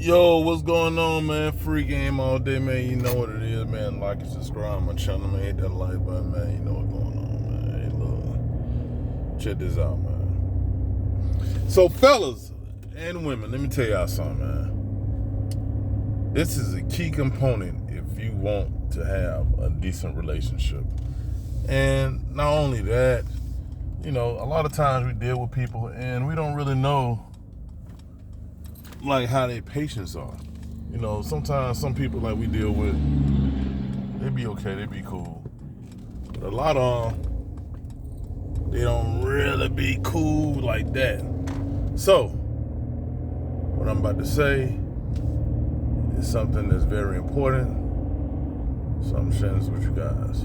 Yo, what's going on, man? Free game all day, man. You know what it is, man. Like and subscribe my channel, man. Hit that like button, man. You know what's going on, man. Hey, look, check this out, man. So, fellas and women, let me tell y'all something, man. This is a key component if you want to have a decent relationship. And not only that, you know, a lot of times we deal with people and we don't really know like how their patients are. You know, sometimes some people like we deal with, they be okay, they be cool. But a lot of them, they don't really be cool like that. So, what I'm about to say is something that's very important. So I'm sharing this with you guys.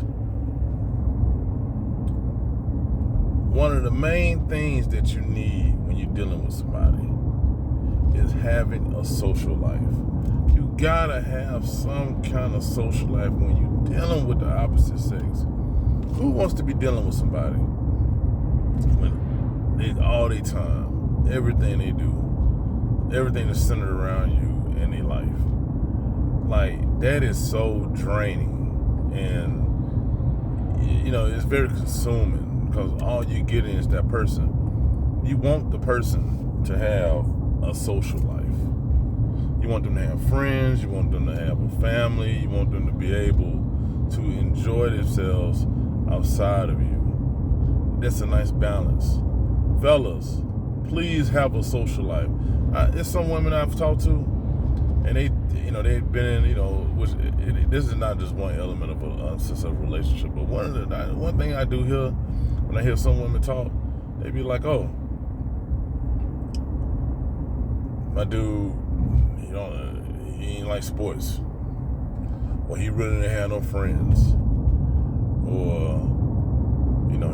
One of the main things that you need when you're dealing with somebody is having a social life. You gotta have some kind of social life when you're dealing with the opposite sex. Who wants to be dealing with somebody when they all their time, everything they do, everything is centered around you and their life? Like, that is so draining, and you know, it's very consuming because all you get is that person. You want the person to have a social life. You want them to have friends, you want them to have a family, you want them to be able to enjoy themselves outside of you. That's a nice balance. Fellas, please have a social life. There's some women I've talked to, and they've been in, this is not just one element of a successful relationship, but one thing I do hear when I hear some women talk, they be like, oh, my dude, he ain't like sports, or he really didn't have no friends, or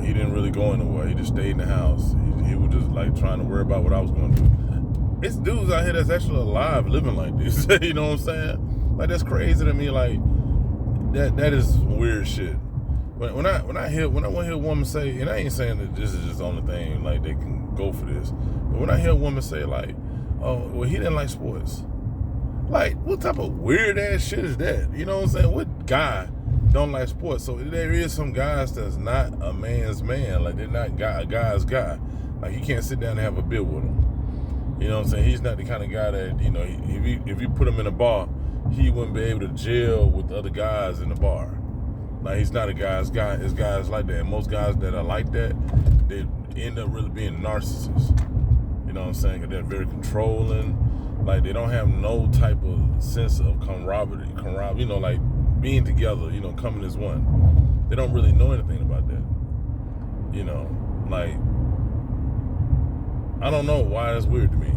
he didn't really go anywhere. He just stayed in the house. He was just like trying to worry about what I was going to do. It's dudes out here that's actually alive living like this. You know what I'm saying? Like, that's crazy to me. Like, that is weird shit. When I hear a woman say, and I ain't saying that this is just the only thing like they can go for this, but when I hear a woman say like, oh, well, he didn't like sports. Like, what type of weird ass shit is that? You know what I'm saying? What guy don't like sports? So there is some guys that's not a man's man. Like, they're not a guy's guy. Like, you can't sit down and have a beer with him. You know what I'm saying? He's not the kind of guy that, if you put him in a bar, he wouldn't be able to gel with other guys in the bar. Like, he's not a guy's guy. It's guys like that. And most guys that are like that, they end up really being narcissists. You know what I'm saying? They're very controlling. Like, they don't have no type of sense of camaraderie, like being together, coming as one. They don't really know anything about that. Like, I don't know why that's weird to me,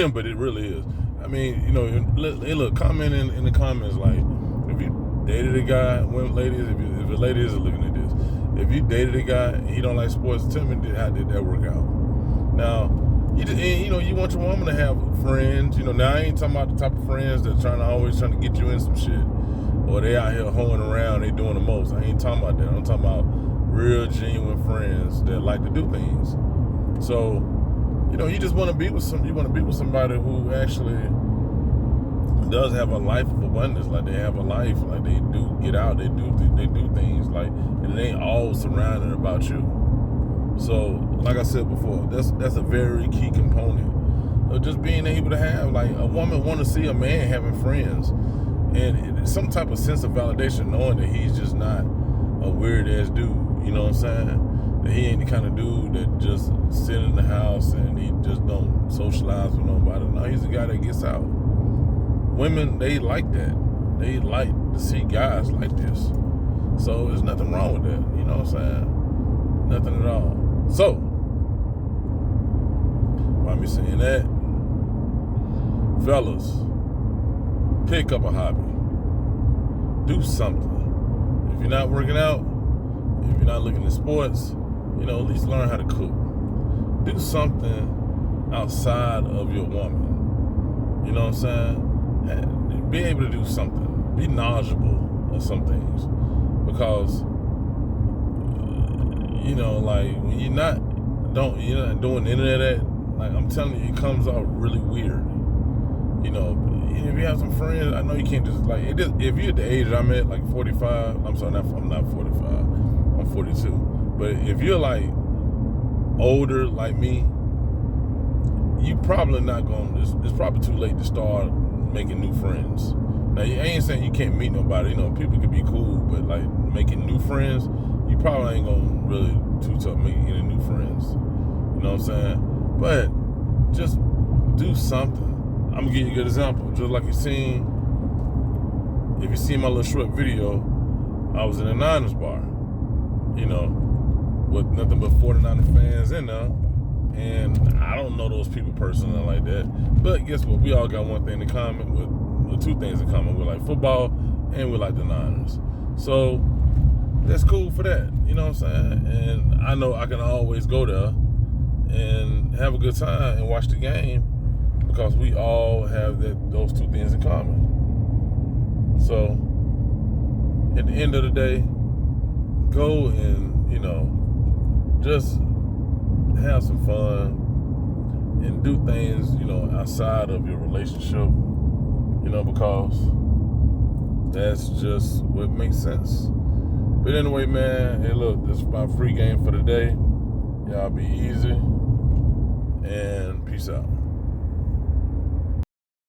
but it really is. I mean, look, comment in the comments, like, if you dated a guy, ladies, if a lady is looking at this, if you dated a guy and he don't like sports, tell me how did that work out? Now, you want your woman to have friends. Now I ain't talking about the type of friends that always trying to get you in some shit, or they out here hoeing around, they doing the most. I ain't talking about that. I'm talking about real, genuine friends that like to do things. So, you just want to be with somebody who actually does have a life of abundance. Like, they have a life. Like, they do get out. They do things. Like, and it ain't all surrounded about you. So, like I said before, that's a very key component of just being able to have, like, a woman want to see a man having friends, and some type of sense of validation, knowing that he's just not a weird ass dude. You know what I'm saying? That he ain't the kind of dude that just sit in the house and he just don't socialize with nobody. No, he's a guy that gets out. Women, they like that. They like to see guys like this. So there's nothing wrong with that. You know what I'm saying? Nothing at all. So, why me saying that? Fellas, pick up a hobby. Do something. If you're not working out, if you're not looking at sports, at least learn how to cook. Do something outside of your woman. You know what I'm saying? Be able to do something. Be knowledgeable of some things. Because like, when you're not doing any of that, like, I'm telling you, it comes out really weird. if you have some friends, I know you can't just like it. If you're at the age I'm at, like 45, I'm sorry, I'm not 45, I'm 42. But if you're like older like me, you probably not gonna. It's probably too late to start making new friends. Now, I ain't saying you can't meet nobody. You know, people could be cool, but like making new friends, you probably ain't gonna really too tough making any new friends. You know what I'm saying? But just do something. I'm gonna give you a good example. Just like if you seen my little short video, I was in a Niners bar, you know, with nothing but 49er fans in there. And I don't know those people personally like that. But guess what? We all got one thing in common, with two things in common. We like football and we like the Niners. So that's cool for that. You know what I'm saying? And I know I can always go there and have a good time and watch the game because we all have those two things in common. So at the end of the day, go and, you know, just have some fun and do things, you know, outside of your relationship, you know, because that's just what makes sense. But anyway, man, hey, look, this is my free game for the day. Y'all be easy and peace out.